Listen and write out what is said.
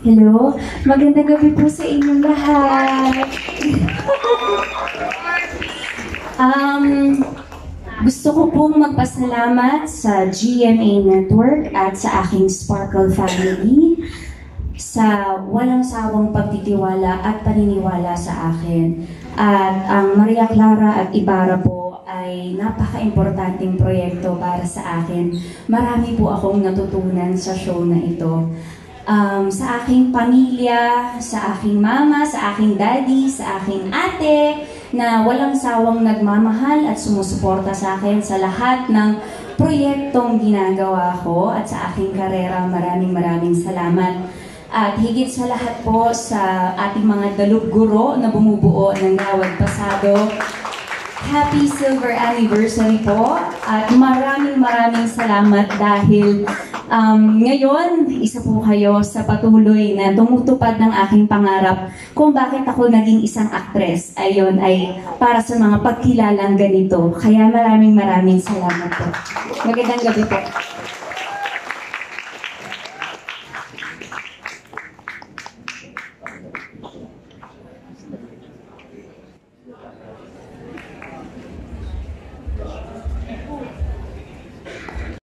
Hello, magandang gabi po sa inyong lahat. Gusto ko pong magpasalamat sa GMA Network at sa aking Sparkle family sa walang sawang pagtitiwala at paniniwala sa akin. At ang Maria Clara at Ibarra po ay napaka-importanting proyekto para sa akin. Marami po akong natutunan sa show na ito. Sa aking pamilya, sa aking mama, sa aking daddy, sa aking ate, na walang sawang nagmamahal at sumusuporta sa akin sa lahat ng proyektong ginagawa ko at sa aking karera. Maraming salamat. At higit sa lahat po sa ating mga dalub-guro na bumubuo ng Nawag Pasado. Happy Silver Anniversary po at maraming salamat dahil ngayon, isa po kayo sa patuloy na tumutupad ng aking pangarap kung bakit ako naging isang aktres. Ayun ay para sa mga pagkilalang ganito. Kaya maraming salamat po. Magandang gabi po.